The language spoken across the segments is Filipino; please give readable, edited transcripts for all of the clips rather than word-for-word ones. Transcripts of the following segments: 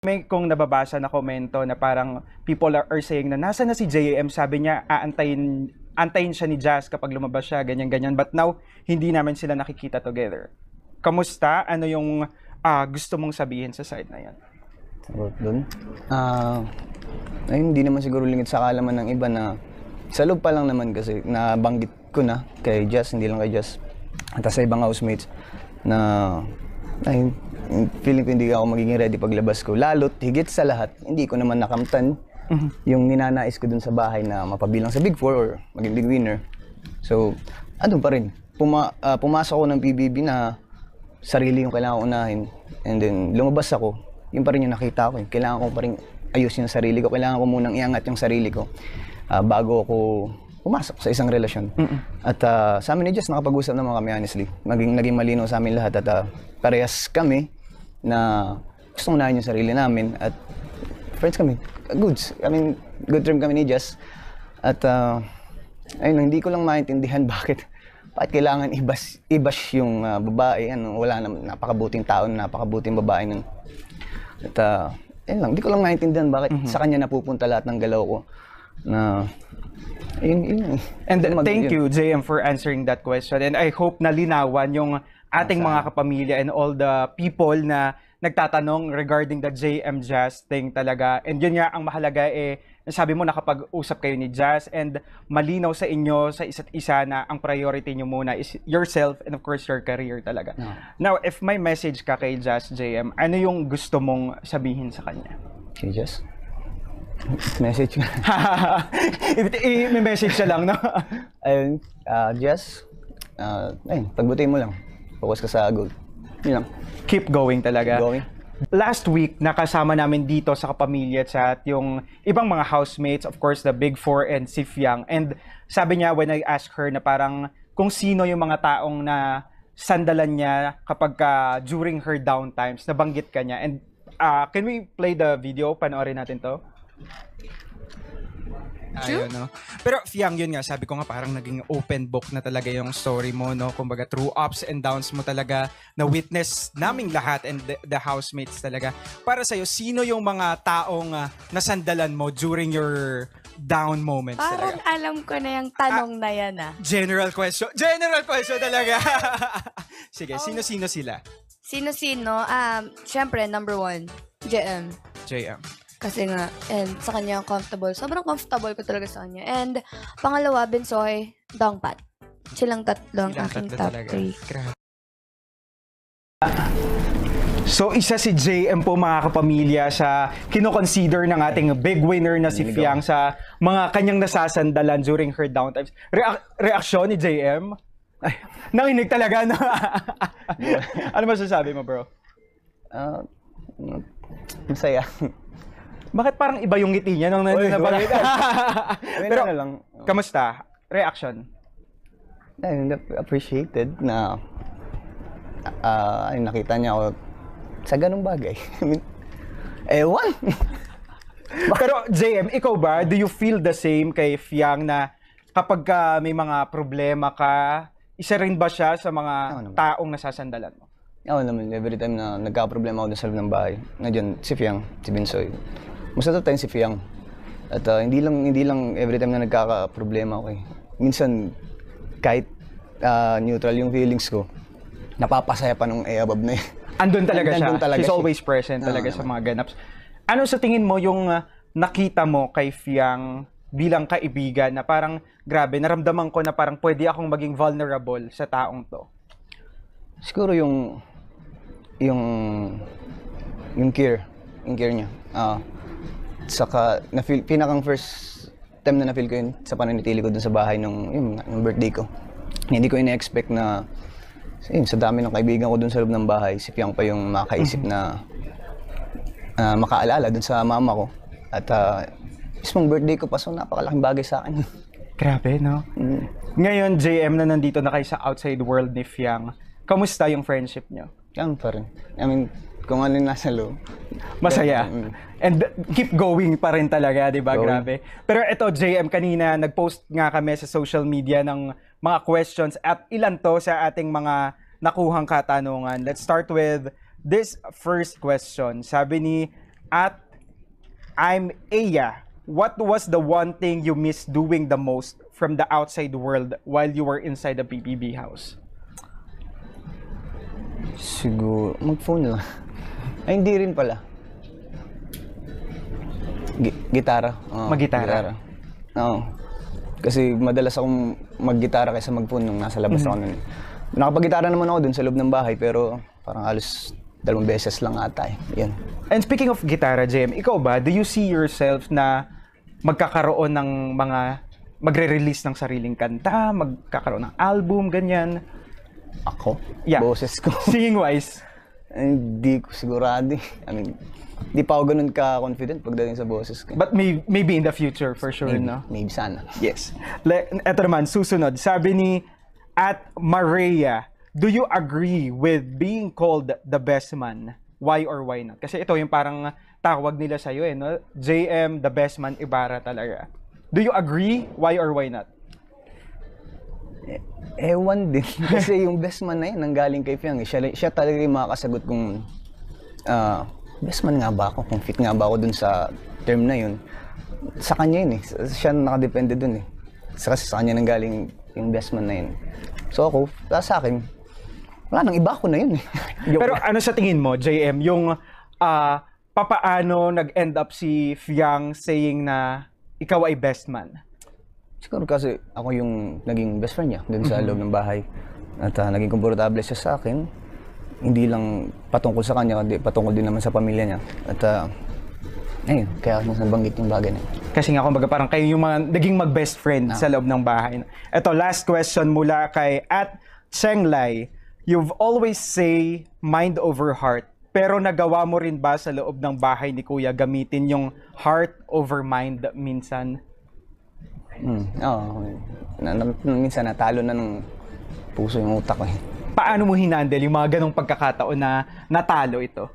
May kung nababasa na komento na parang people are saying na nasa na si JM, sabi niya antayin siya ni Jazz kapag lumabas siya, ganyan-ganyan. But now, hindi namin sila nakikita together. Kamusta? Ano yung gusto mong sabihin sa side na yan? About dun? Ay, hindi naman siguro lingid sa kaalaman ng iba na sa loob pa lang naman kasi nabanggit ko na kay Jazz, hindi lang kay Jazz, at sa ibang housemates na ay, feeling ko hindi ako magiging ready paglabas ko. Lalo't higit sa lahat, hindi ko naman nakamtan yung ninanais ko dun sa bahay na mapabilang sa Big Four or maging big winner. So, andun pa rin. Pumasok ako ng PBB na sarili yung kailangan ko unahin. And then, lumabas ako. Yun pa rin yung nakita ko. Kailangan ko pa rin ayusin yung sarili ko. Kailangan ko munang iangat yung sarili ko bago ako pumasok sa isang relasyon. At sa amin ni Jess, nakapag-usap naman kami honestly. Naging malinaw sa amin lahat at parehas kami na gustong unahin yung sarili namin at friends kami. Goods. I mean, good term kami ni Jess. At ayun, hindi ko lang maintindihan bakit kailangan i-bash yung babae. Wala naman, napakabuting tao, napakabuting babae nun. At ayun lang, hindi ko lang maintindihan bakit sa kanya napupunta lahat ng galaw ko. Na yun. And thank you, JM, for answering that question. And I hope na linawan yung ating mga kapamilya and all the people na nagtatanong regarding the JM Jazz thing talaga. And yun nga, ang mahalaga nasabi mo nakapag-usap kayo ni Jazz and malinaw sa inyo, sa isa't isa na ang priority nyo muna is yourself and of course your career talaga. Now, if may message ka kay Jazz, JM, ano yung gusto mong sabihin sa kanya? Kay Jazz? Message ka. May message siya lang, no? Ayun, Jess, ayun, pagbutihin mo lang. Focus ka sa goal. Yun lang. Keep going talaga. Keep going. Last week, nakasama namin dito sa Kapamilya Chat yung ibang mga housemates, of course, the Big Four and si Fiang. And sabi niya, when I asked her na parang kung sino yung mga taong na sandalan niya kapag during her downtimes, nabanggit ka niya. And can we play the video? Panoorin natin to. Ayun, no? Pero Fiang, yun nga, sabi ko nga parang naging open book na talaga yung story mo, no? Kumbaga through ups and downs mo talaga na witness naming lahat and the housemates talaga. Para sa'yo, sino yung mga taong nasandalan mo during your down moments parang talaga? alam ko na yung tanong na yan General question. General question talaga. Sige, sino-sino sila? Sino-sino? Syempre, number 1, JM. JM. Kasi nga, and sa kanya comfortable. Sobrang comfortable ko talaga sa kanya. And pangalawa, Bensoy, Dongpat. Silang tatlo ang aking top 3. Grabe. So, isa si JM po mga kapamilya sa kinoconsider ng ating big winner na si Fiang sa mga kanyang nasasandalan during her downtimes. Reaksyon ni JM? Ay, nanginig talaga na. Ano masasabi mo, bro? Masaya. Bakit parang iba yung ngiti niya nung nabanggit? Pero, lang. kamusta? Reaction? Appreciated na nakita niya ako sa ganung bagay. Ewan! Pero JM, ikaw ba, do you feel the same kay Fiang na kapag may mga problema ka, isa rin ba siya sa mga taong nasasandalan mo? Oo naman, every time na nagka-problema ako sa loob ng bahay, nandiyan si Fiang, si Bensoy. Mas natatayin si Fiang. At hindi lang every time na nagkaka-problema ako Minsan, kahit neutral yung feelings ko, napapasaya pa nung above na Andun talaga siya. Talaga She's siya. always present talaga sa mga ganaps. Ano sa tingin mo yung nakita mo kay Fiang bilang kaibigan na parang, grabe, naramdaman ko na parang pwede akong maging vulnerable sa taong to? Siguro yung care niya. Saka pinakang first time na na-feel ko yun sa pananatili ko dun sa bahay nung birthday ko. Hindi ko ina-expect na sa dami ng kaibigan ko dun sa loob ng bahay, si Fiang pa yung makaisip na makaalala dun sa mama ko. At mismong birthday ko pa, so napakalaking bagay sa akin. Grabe, no? Ngayon, JM, na nandito na kayo sa outside world ni Fiang, kamusta yung friendship niyo? Yan pa rin. I mean, kung ano yung nasa loob. Masaya. And keep going pa rin talaga, di ba? Grabe. Pero ito, JM, kanina nag-post nga kami sa social media ng mga questions at ilan to sa ating mga nakuhang katanungan. Let's start with this first question. Sabi ni At I'm Aya. What was the one thing you miss doing the most from the outside world while you were inside the PBB house? Siguro, mag-phone lang. Ay, hindi rin pala. Gitara. Oo, Mag-gitara? Oo. Kasi madalas akong mag-gitara kaysa mag-phone nung nasa labas ako nun. Nakapag-gitara naman ako dun sa loob ng bahay, pero parang halos 2 beses lang ata eh. Yan. And speaking of gitara, JM, ikaw ba, do you see yourself na magkakaroon ng mga, magre-release ng sariling kanta, magkakaroon ng album, ganyan? Ako? Yeah. Boses ko. Singing-wise? Hindi ko sigurado eh. I mean, di pa ako ganun ka-confident pagdating sa boses ko. But maybe in the future, for sure, no? Maybe sana. Yes. Eto naman, susunod. Sabi ni @Maria, do you agree with being called the best man? Why or why not? Kasi ito yung parang tawag nila sa'yo eh, no? JM, the best man, Ibarra talaga. Do you agree? Why or why not? Ewan din. Kasi yung best man na yun, nanggaling kay Fiang. Siya talaga yung makakasagot kung best man nga ba ako? Kung fit nga ba ako dun sa term na yun. Sa kanya yun eh. Siya nakadepende dun eh. Kasi sa kanya nanggaling yung best man na yun. So ako, sa akin, wala nang iba ako na yun eh. Pero ano sa tingin mo, JM, yung papaano nag-end up si Fiang saying na ikaw ay best man? Siguro kasi ako yung naging best friend niya dun sa loob ng bahay. At naging komportable siya sa akin. Hindi lang patungkol sa kanya, kundi patungkol din naman sa pamilya niya. At ayun, kaya ako nabanggit yung bagay na yun. Kasi nga kumbaga parang kayo yung mga naging mag-best friend sa loob ng bahay. Ito, last question mula kay @Chenglai. You've always say mind over heart. Pero nagawa mo rin ba sa loob ng bahay ni Kuya gamitin yung heart over mind minsan? Oo. Minsan natalo na ng puso yung utak ko eh. Paano mo hinandle yung mga ganong pagkakataon na natalo ito?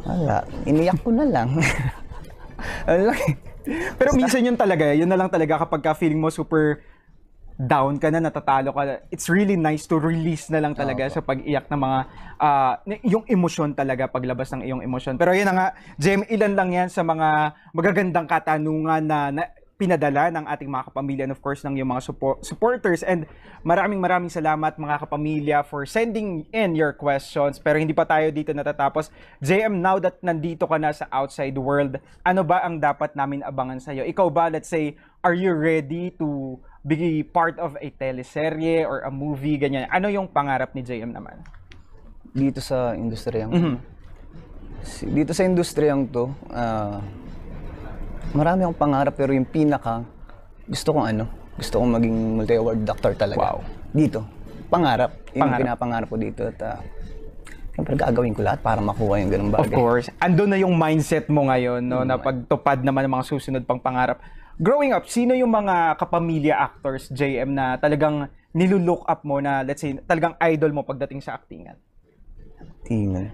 Wala. Iniyak ko na lang. Wala. Pero minsan yun talaga, yun na lang talaga kapag ka feeling mo super down ka na, natatalo ka. It's really nice to release na lang talaga sa pag-iyak ng mga, yung emosyon talaga, paglabas ng iyong emosyon. Pero yun na nga, Jem, ilan lang yan sa mga magagandang katanungan na pinadala ng ating mga kapamilya and of course ng yung mga supporters. And maraming salamat mga kapamilya for sending in your questions. Pero hindi pa tayo dito natatapos. JM, now that nandito ka na sa outside world, ano ba ang dapat namin abangan sa'yo? Ikaw ba, let's say, are you ready to be part of a teleserye or a movie, ganyan? Ano yung pangarap ni JM naman? Dito sa industriyang dito sa industriyang to, marami akong pangarap pero yung pinaka gusto kong maging multi-award doctor talaga. Wow. Dito. Pangarap. Yung pinapangarap ko dito at siyempre gagawin ko lahat para makuha yung ganung bagay. Of course. Andun na yung mindset mo ngayon, no, na pagtupad naman ng mga susunod pang pangarap. Growing up, sino yung mga kapamilya actors, JM, na talagang nilulook up mo na, let's say, talagang idol mo pagdating sa actingan? Tingnan.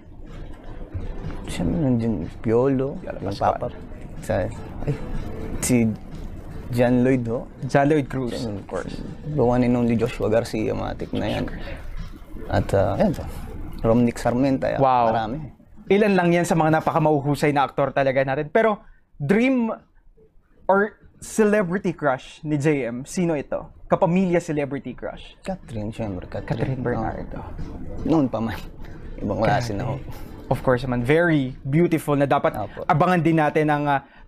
Siyempre nandiyan, Piolo, yung papa. Si John Lloyd ho. John Lloyd Cruz. Of course. The one and only Joshua Garcia, matik na yan. At yan to. Romnick Sarmenta. Yan. Wow. Marami. Ilan lang yan sa mga napakamahuhusay na aktor talaga natin. Pero dream or celebrity crush ni JM, sino ito? Kapamilya celebrity crush? Catherine, siyempre. Catherine Bernardo. Noon pa man. Ibang klase na ho. Of course naman, very beautiful na dapat abangan din natin ang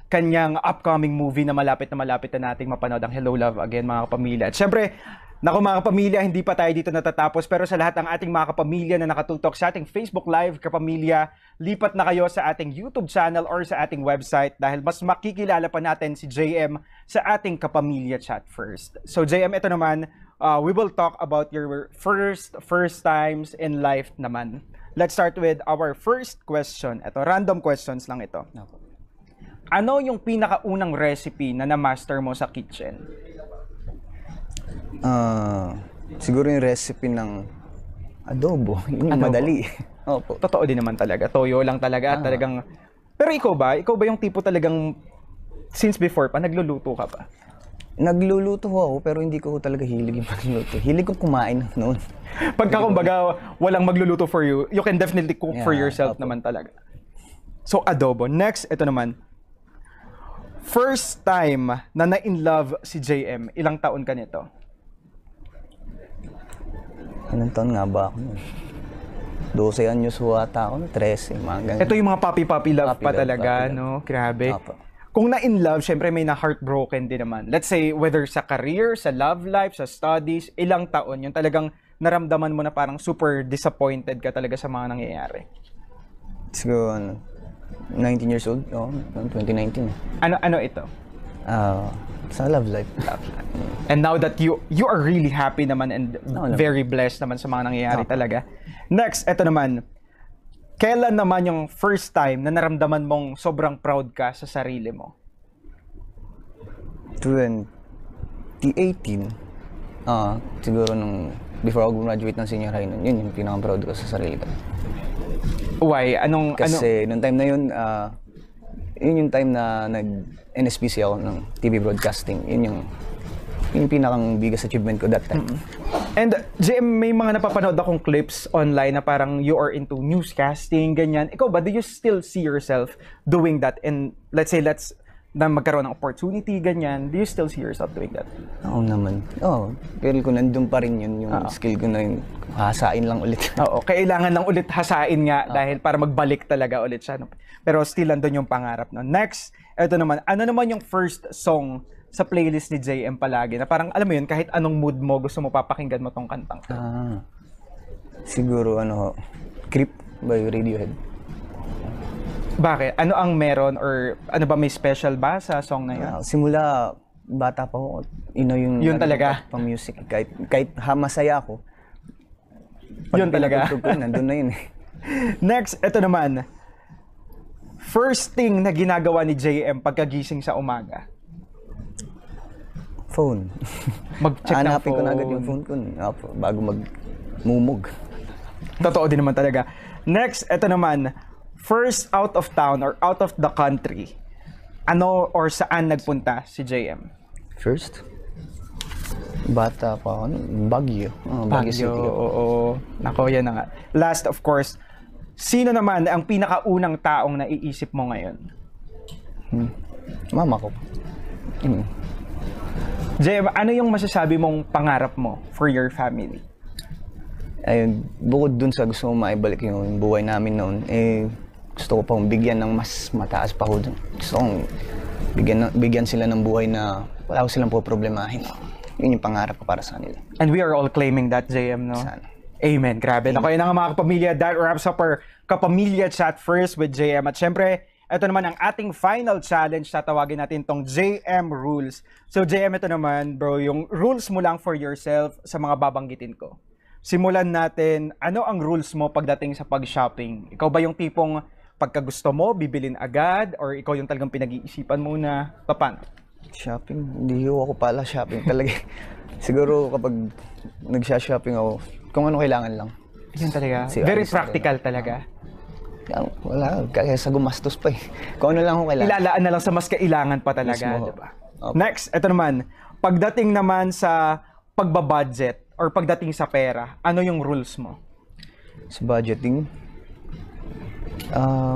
kanyang upcoming movie na malapit na nating mapanood, ang Hello Love Again, mga kapamilya. At syempre, naku mga kapamilya, hindi pa tayo dito natatapos, pero sa lahat ng ating mga kapamilya na nakatutok sa ating Facebook Live, kapamilya, lipat na kayo sa ating YouTube channel or sa ating website dahil mas makikilala pa natin si JM sa ating kapamilya chat first. So JM, ito naman, we will talk about your first times in life naman. Let's start with our first question. Ito, random questions lang ito. Ano yung pinakaunang recipe na na-master mo sa kitchen? Siguro yung recipe ng adobo. Yung Adobo. madali. Opo. Totoo din naman talaga. Toyo lang talaga at talagang... Pero ikaw ba? Ikaw ba yung tipo talagang since before pa, nagluluto ka pa? Nagluluto ako pero hindi ko talaga hilig yung magluluto. Hilig ko kumain noon. Pagka kumbaga walang magluluto for you, you can definitely cook for yourself naman talaga. So, adobo. Next, ito naman. First time na na-in love si JM, ilang taon ka nito? Anong taon nga ba ako nun? 12 anyos wata ako, 13, mga ganyan. Ito yung mga puppy love Puppy pa love, talaga, puppy love. no? Grabe. Apo. Kung na-in love, syempre may na-heartbroken din naman. Let's say, whether sa career, sa love life, sa studies, ilang taon, yung talagang naramdaman mo na parang super disappointed ka talaga sa mga nangyayari. Siguro, 19 years old, 2019. Ano ito? Sa love life. And now that you are really happy naman and No. very blessed naman sa mga nangyayari No. talaga. Next, ito naman. Kailan naman yung first time na naramdaman mong sobrang proud ka sa sarili mo? 2018. Siguro nung before ako graduate ng senior high nun, yun yung pinaka-proud ko sa sarili ko. Why? Kasi nung time na yun, yun yung time na nag-NSPC ako ng TV broadcasting. Yun yung pinakang biggest achievement ko that time. And JM, may mga napapanood akong clips online na parang you are into newscasting, ganyan. Ikaw ba, do you still see yourself doing that? And let's say, na magkaroon ng opportunity, ganyan. Do you still see yourself doing that? Oo naman. Pero kung nandun pa rin yun, yung skill ko na yun, hasain lang ulit. Oo, kailangan lang ulit hasain nga dahil para magbalik talaga ulit siya. No? Pero still andun yung pangarap. No? Next, ito naman. Ano naman yung first song sa playlist ni JM palagi? Na parang, alam mo yun, kahit anong mood mo, gusto mo papakinggan mo tong kantang. Siguro, Creep by Radiohead. Bakit? Ano ang meron or ano ba, may special ba sa song na yun? Simula bata pa ako, yung talaga? Pang-music. Kahit masaya ako, Yun talaga. pinatugtog ko, nandun na yun. Next, ito naman. First thing na ginagawa ni JM pagkagising sa umaga. Phone. Mag-check ng Hanapin ko na agad phone. yung phone ko bago magmumog. Totoo din naman talaga. Next, ito naman. First out of town or out of the country. Ano or saan nagpunta si JM? First? Bata pa ako, Baguio. Baguio City. Oo. Nako, yan na nga. Last, of course, sino naman ang pinakaunang taong naiisip mo ngayon? Mama ko. JM, ano yung masasabi mong pangarap mo for your family? Ayun, bukod dun sa gusto mong maibalik yung buhay namin noon, gusto ko pang bigyan ng mas mataas pa ko dun. Gusto kong bigyan sila ng buhay na wala ko silang problemahin. Yun yung pangarap ko para sa kanila. And we are all claiming that, JM, no? Sana. Amen. Grabe. Naku, yun na nga mga kapamilya. That wraps up our kapamilya chat first with JM. At syempre, ito naman ang ating final challenge. Tatawagin natin tong JM Rules. So JM, ito naman, bro, yung rules mo lang for yourself sa mga babanggitin ko. Simulan natin, ano ang rules mo pagdating sa pag-shopping? Ikaw ba yung tipong pagka gusto mo, bibilin agad? Or ikaw yung talagang pinag-iisipan muna? Paano? Shopping? Hindi ako pala shopping talaga. Siguro kapag nagsha-shopping ako, kung ano kailangan lang. Yan talaga. Si Very Alice practical talaga. Wala, kaysa gumastos pa eh. Kung ano lang ako kailangan. Ilalaan na lang sa mas kailangan pa talaga, Mismo. diba? Opo. Next, ito naman. Pagdating naman sa pagbabudget or pagdating sa pera, ano yung rules mo? Sa budgeting,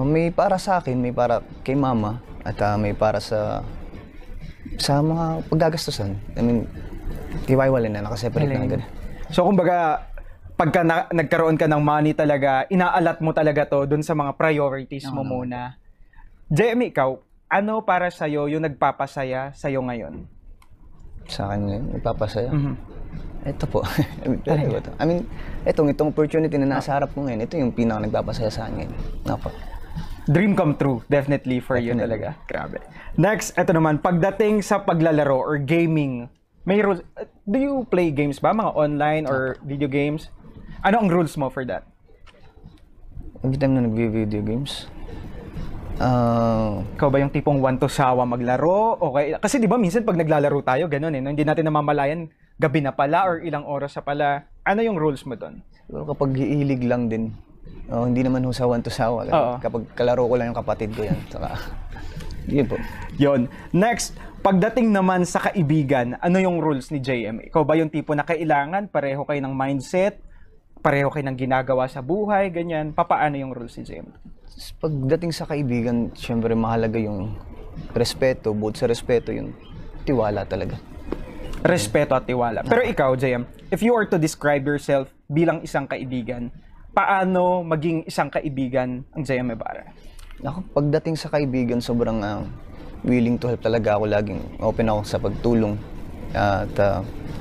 may para sa akin, may para kay mama, at may para sa mga paggagastusan. I mean, tiwaiwalay na, nakaseparate na agad. So, kumbaga, pagka nagkaroon ka ng money talaga, inaalat mo talaga to dun sa mga priorities mo muna. JM, ikaw, ano para sa'yo yung nagpapasaya sa'yo ngayon? Sa akin ngayon, ipapasaya. Ito po. I mean, itong opportunity na nasa harap ko ngayon, ito yung pinaka nagpapasaya sa akin ngayon. Opo. Dream come true, definitely for you talaga. Grabe. Next, ito naman, pagdating sa paglalaro or gaming, may rules. Do you play games ba? Mga online or video games? Ano ang rules mo for that? Every time na nag-video games, Ikaw ba yung tipong want to sawa maglaro? Okay. Kasi di ba minsan pag naglalaro tayo, ganun eh. No? Hindi natin namamalayan, gabi na pala or ilang oras na pala. Ano yung rules mo doon? siguro kapag hilig lang din, hindi naman husawan to sawa. Oo. Kapag kalaro ko lang yung kapatid ko yan. Saka, yun po. Yon. Next, pagdating naman sa kaibigan, ano yung rules ni JM? Ikaw ba yung tipo na kailangan pareho kayo ng mindset, pareho kayo ng ginagawa sa buhay, ganyan? Papaano yung rules ni JM? Pagdating sa kaibigan, syempre mahalaga yung respeto. Bukod sa respeto, yung tiwala talaga. Respeto at tiwala. Pero ikaw, JM, if you are to describe yourself bilang isang kaibigan, paano maging isang kaibigan ang JM Ibarra? Ako, pagdating sa kaibigan, sobrang willing to help talaga ako. Laging open ako sa pagtulong. At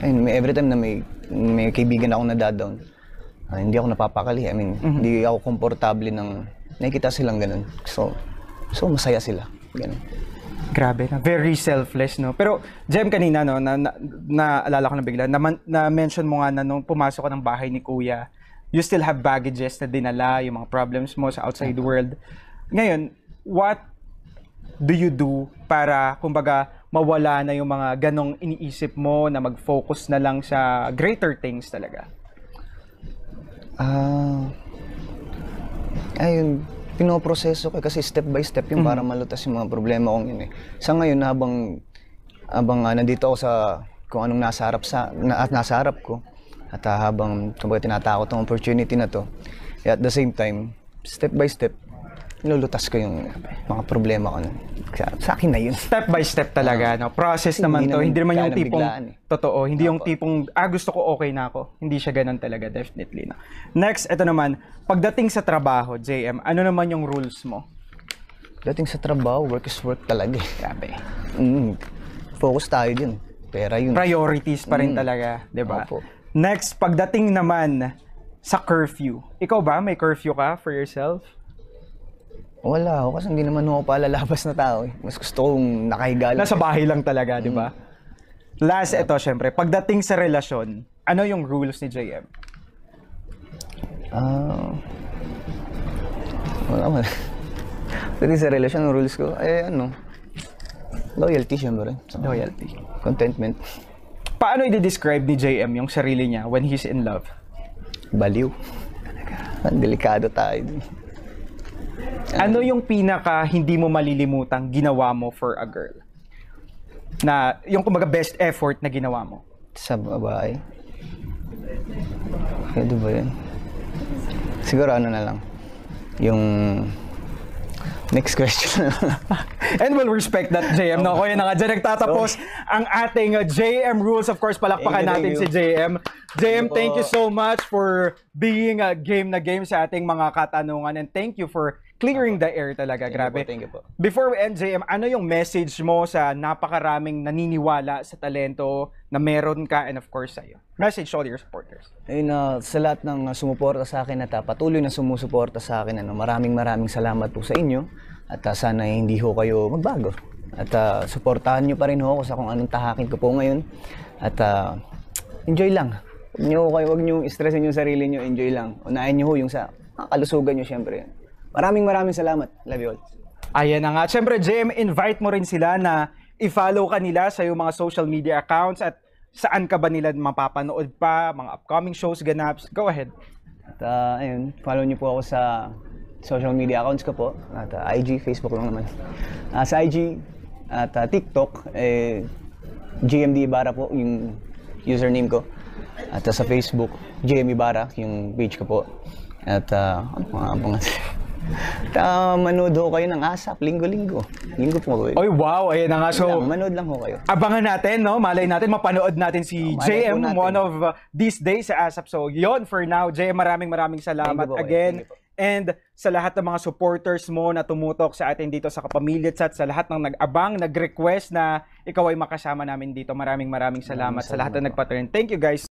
ayun, every time na may kaibigan ako nadadown, hindi ako napapakali. I mean, hindi ako komportable ng nakikita silang ganun. So masaya sila. Ganun. Grabe na. Very selfless, no? Pero, Jem, kanina, no, naalala ko na bigla, na-mention mo nga na nung pumasok ka ng bahay ni Kuya, you still have baggages na dinala, yung mga problems mo sa outside world. Ngayon, what do you do para, kumbaga, mawala na yung mga ganong iniisip mo na mag-focus na lang sa greater things talaga? Ayun, pinoproseso ko kasi step by step yung para malutas yung mga problema kong yun eh. Sa ngayon, habang nandito ako sa kung anong nasa harap ko, at habang kumbaga tinatakot ang opportunity na to, at the same time, step by step, nilulutas ko yung mga problema ko na. Sa akin na yun. Step by step talaga, no? Process naman to. Hindi naman yung tipong, totoo, hindi yung tipong, gusto ko, okay na ako. Hindi siya ganun talaga, definitely. No? Next, ito naman, pagdating sa trabaho, JM, ano naman yung rules mo? Pagdating sa trabaho, work is work talaga. Grabe. Focus tayo dun. Pera yun. Priorities pa rin talaga, di ba? Opo. Next, pagdating naman sa curfew. Ikaw ba, may curfew ka for yourself? Wala ako kasi hindi naman ako palalabas na tao eh. Mas gusto kong nakahiga lang. Nasa bahay lang talaga, di ba? Last, ito syempre, pagdating sa relasyon, ano yung rules ni JM? Wala. Pagdating sa relasyon, ang rules ko, loyalty syempre. Loyalty. Contentment. Paano i-describe ni JM yung sarili niya when he's in love? Baliw. Delikado tayo dun. Ano yung pinaka hindi mo malilimutang ginawa mo for a girl? Na yung kumbaga best effort na ginawa mo? Sa babae? Pwede ba yun? Siguro ano na lang. Yung next question. And we'll respect that, JM. No, kaya na nga dyan nagtatapos ang ating JM Rules. Of course, palakpakan natin si JM. JM, thank you so much for being game na game sa ating mga katanungan. And thank you for clearing the air talaga. Grabe. Thank you po. Before we end, JM, ano yung message mo sa napakaraming naniniwala sa talento na meron ka and of course sa'yo? Message to all your supporters. Ayun, sa lahat ng sumuporta sa akin at patuloy na sumusuporta sa akin, maraming salamat po sa inyo at sana hindi ho kayo magbago. At suportahan nyo pa rin ho ako sa kung anong tahakin ko po ngayon. At enjoy lang. Huwag nyo stressin yung sarili nyo, enjoy lang. Unahin nyo ho yung sa kalusugan nyo syempre. Maraming salamat. Love you all. Ayan na nga. Siyempre, JM, invite mo rin sila na i-follow ka nila sa iyong mga social media accounts at saan ka ba nila mapapanood pa, mga upcoming shows, ganaps. Go ahead. At ayun, follow niyo po ako sa social media accounts ko po. At IG, Facebook lang naman. Sa IG at TikTok, GMD Ibarra po yung username ko. At sa Facebook, JM Ibarra yung page ko po. At manood ho kayo ng ASAP, linggo-linggo. Linggo po kayo. Oy, wow, ayan na nga. So, manood lang ho kayo. Abangan natin, no? Malay natin, mapanood natin si JM one of these days sa ASAP. So, yon for now. JM, maraming salamat again. And sa lahat ng mga supporters mo na tumutok sa atin dito sa Kapamilya Chat, sa lahat ng nag-abang, nag-request na ikaw ay makasama namin dito. Maraming salamat sa lahat na nagpa-turn. Thank you, guys.